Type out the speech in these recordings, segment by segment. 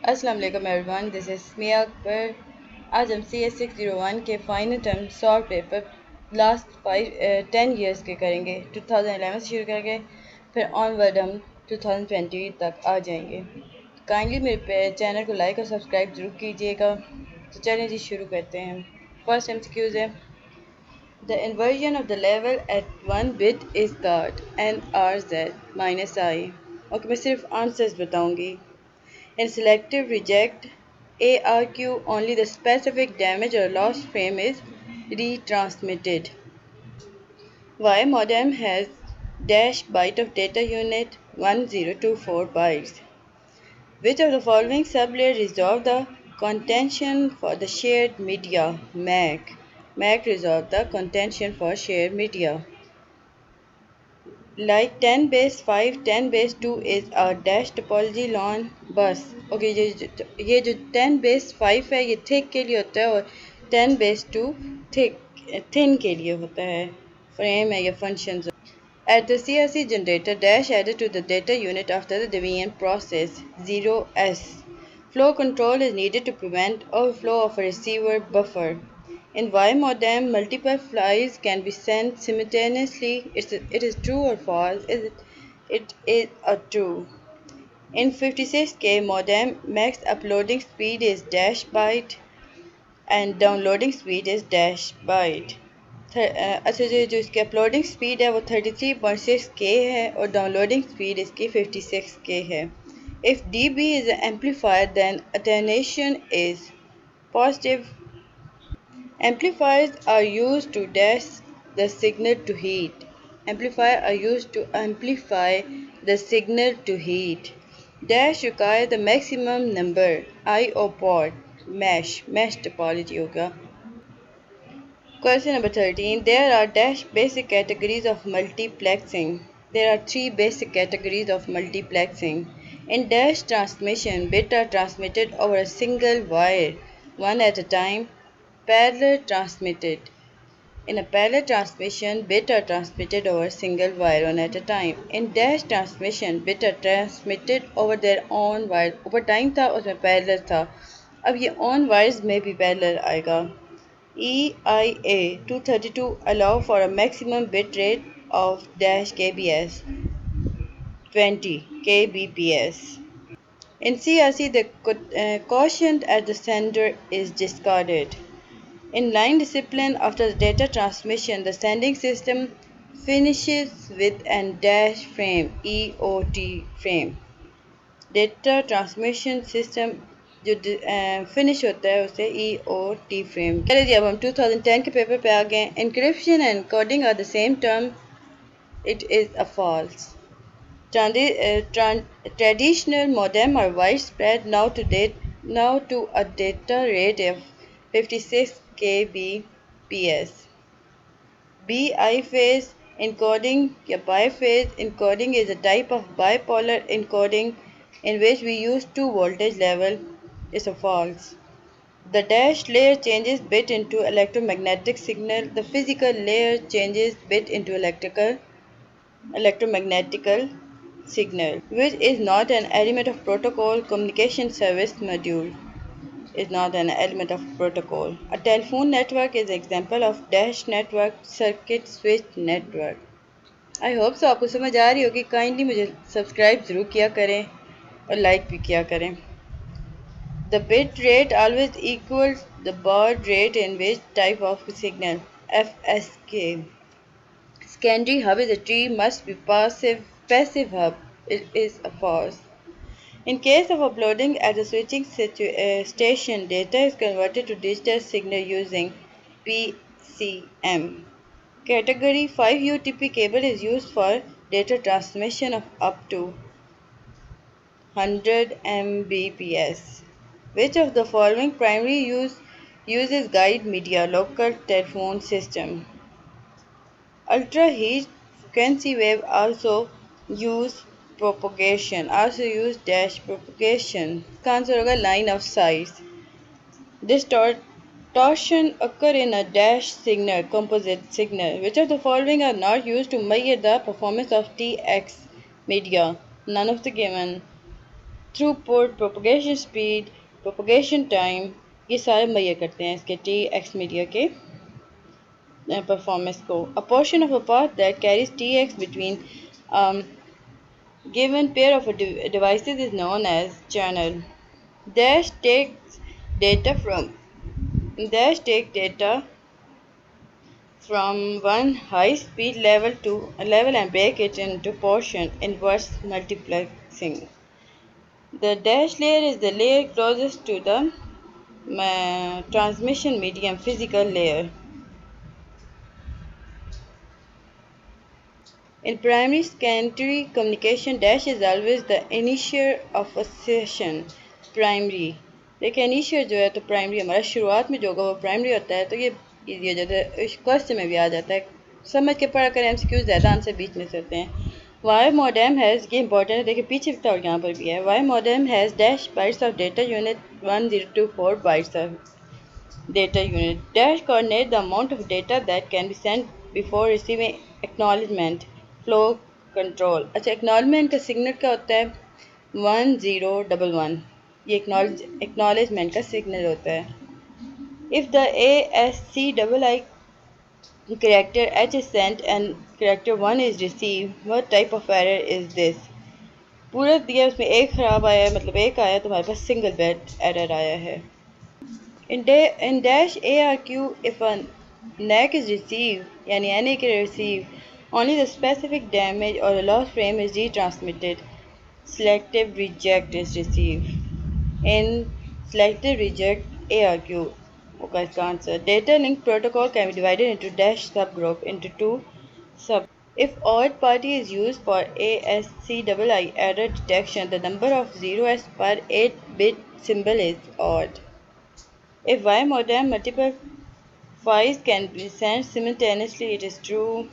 अस्सलाम वालेकुम everyone, this is स्मिया Akbar. आज हम CS601 के final term solve paper last 10 years के करेंगे। 2011 से शुरू करके फिर ऑनवर्ड हम 2020 तक आ जाएंगे। काइंडली मेरे चैनल को लाइक और सब्सक्राइब ज़रूर कीजिएगा। तो चलें जी, शुरू करते हैं। फर्स्ट MCQs है, the inversion of the level at one bit is called NRZ-I। Okay, मैं सिर्फ आंसर्स बताऊंगी। In selective reject ARQ, only the specific damage or lost frame is retransmitted. Y modem has dash byte of data unit 1024 bytes. Which of the following sublayer resolve the contention for the shared media? MAC. MAC resolve the contention for shared media. Like 10 base 5, 10 base 2 is a dash topology lawn bus. Okay, ये जो 10 base 5 है ये thick के लिए होता है और 10 base 2 thin के लिए होता है, frame है या functions. At the CRC generator, dash added to the data unit after the division process 0S. Flow control is needed to prevent overflow of a receiver buffer. In Y modem, multiple flies can be sent simultaneously. It is true or false? It is a true. In 56K modem, max uploading speed is dash byte and downloading speed is dash byte. अच्छा, जो इसकी uploading speed है वो 33.6K है और downloading speed इसकी 56K है. If dB is an amplifier, then attenuation is positive. Amplifiers are used to dash the signal to heat. Amplifiers are used to amplify the signal to heat. Dash require the maximum number. I/O port. Mesh topology होगा. Question number 13. There are dash basic categories of multiplexing. There are three basic categories of multiplexing. In dash transmission, bits are transmitted over a single wire, one at a time. Parallel transmitted. In a parallel transmission, bits are transmitted over a single wire, one at a time. In dash transmission, bits are transmitted over their own wire. ऊपर time था, उसमें parallel था. अब ये on wires में भी parallel आएगा. EIA 232 allow for a maximum bit rate of dash kbs 20 kbps. In CRC, the quotient at the sender is discarded. In line discipline, after the data transmission, the sending system finishes with a dash frame EOT frame. Data transmission system जो finish होता है उसे EOT frame. चलिए जी, अब हम 2010 के paper पे आ गए. Encryption and encoding are the same term. It is a false. Traditional modem are widespread now to a data rate of 56 kbps. Biphase encoding या biphase encoding is a type of bipolar encoding in which we use two voltage level. Is a false. The dash layer changes bit into electromagnetic signal. The physical layer changes bit into electromagnetical signal, which is not an element of protocol. Communication service module is not an element of protocol. A telephone network is an example of dash network, circuit switch network. I hope so आपको समझ आ रही होगी. Kindly मुझे subscribe ज़रूर किया करें और like भी किया करें. The bit rate always equals the baud rate in which type of signal. FSK. Secondary hub is a tree, must be passive hub. It is a false. In case of uploading at a switching station, data is converted to digital signal using PCM. Category 5 UTP cable is used for data transmission of up to 100 Mbps. Which of the following primary uses guide media local telephone system? Ultra high frequency wave also use dash propagation. इसका answer होगा line of sight. Distortion occur in a dash signal, composite signal. Which of the following are not used to measure the performance of TX media? None of the given. Throughput, propagation speed, propagation time, ये सारे मुहैया करते हैं इसके T x media के performance को. A portion of a path that carries Tx between um, given pair of devices is known as channel. Dash takes data from Dash take data from one high speed level to a level and break it into portion inverse multiplexing. The dash layer is the layer closest to the transmission medium physical layer. In primary secondary communication, dash is always the initiator of a session. Primary देखिए initiator जो है तो primary हमारा शुरुआत में जो होगा वो primary होता है तो ये easy हो जाता है क्वेश्चन में भी आ जाता है समझ के पढ़ा करें MCQ ज़्यादा आंसर बीच में से होते हैं. Why modem has ये important है देखिए पीछे भी था और यहाँ पर भी है. Why modem has dash bytes of data unit 1024 bytes of data unit. Dash coordinate the amount of data that can be sent before receiving acknowledgement. Flow control. अच्छा acknowledgement का सिग्नल क्या होता है 1011 ये acknowledgement का सिग्नल होता है. If the ASCII character H is sent and character 1 is received, what type of error is this? पूरा दिया उसमें एक ख़राब आया है मतलब एक आया तो हमारे पास सिंगल बेट एरर आया है. In dash ARQ, if a NAC is received, yani NAC is received, only the specific damage or a lost frame is retransmitted. Selective reject is received. In selective reject ARQ, okay, इसका answer. Data link protocol can be divided into dash subgroup into two sub. If odd party is used for ASCII error detection, the number of zeros per 8-bit symbol is odd. If Y modem multiple files can be sent simultaneously, it is true.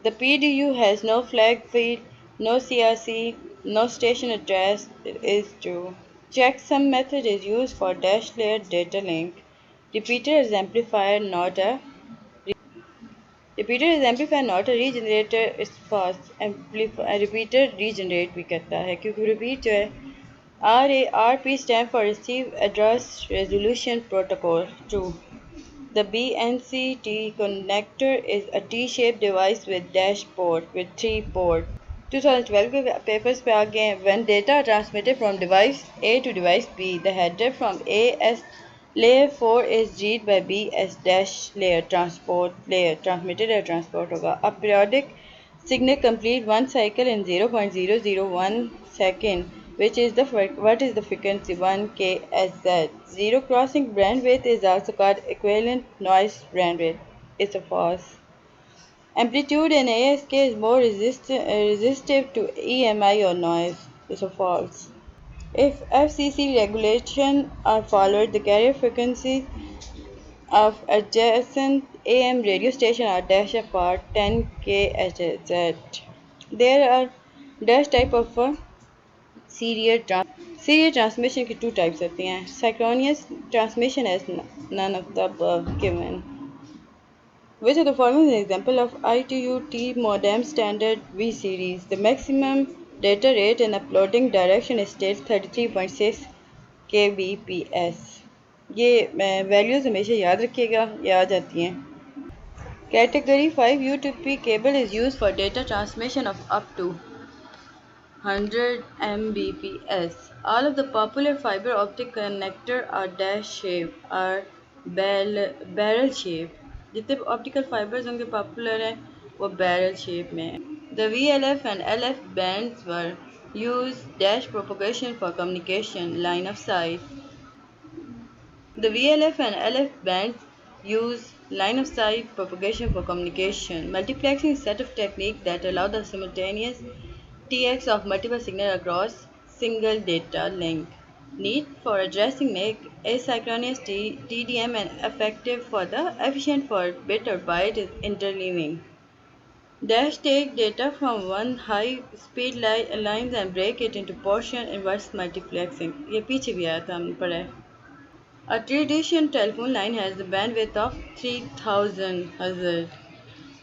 The PDU has no flag field, no CRC, no station address, it is true. Checksum method is used for dash layer data link. Repeater is amplifier, not a regenerator. Is fast. Repeater regenerate भी करता है क्योंकि repeat जो है RARP stand for Receive Address Resolution Protocol. True. The BNC-T connector is a T-shaped device with dash port with 3 ports. 2012 के papers पे आ गए हैं. When data transmitted from device A to device B, the header from A as layer 4 is read by B as dash layer transmitted or transport होगा. A periodic signal complete one cycle in 0.001 second, which is what is the frequency 1 kHz. Zero crossing bandwidth is also called equivalent noise bandwidth. It's a false. Amplitude in ASK is more resistive to EMI or noise. It's a false. If FCC regulations are followed, the carrier frequency of adjacent AM radio station are dash apart 10 kHz. There are dash type of serial transmission की two types होती हैं. Synchronous transmission is none of the above given. Which of the following is an example of I2U-T modem standard V series? The maximum data rate in uploading direction is stated 33.6 kbps. ये values हमेशा याद रखिएगा ये आ जाती हैं. Category 5 U2P cable is used for data transmission of up to 100 Mbps. All of the popular fiber optic connector are dash shape or barrel shape. जितने optical fibers होंगे popular हैं वो barrel shape में हैं. The VLF and LF bands were used dash propagation for communication line of sight. The VLF and LF bands use line of sight propagation for communication. Multiplexing is a set of techniques that allow the simultaneous TX of multiple signals across single data link. Need for addressing make asynchronous TDM and effective for the efficient for bit or byte interleaving. Dash take data from one high speed lines and break it into portion inverse multiplexing. ये पीछे भी आया था हमने पढ़ा है. A traditional telephone line has the bandwidth of 3000 Hz.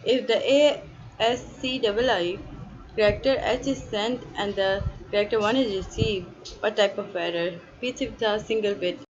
If the ASCII character H is sent and the Character 1 is received. What type of error? PC with a single bit.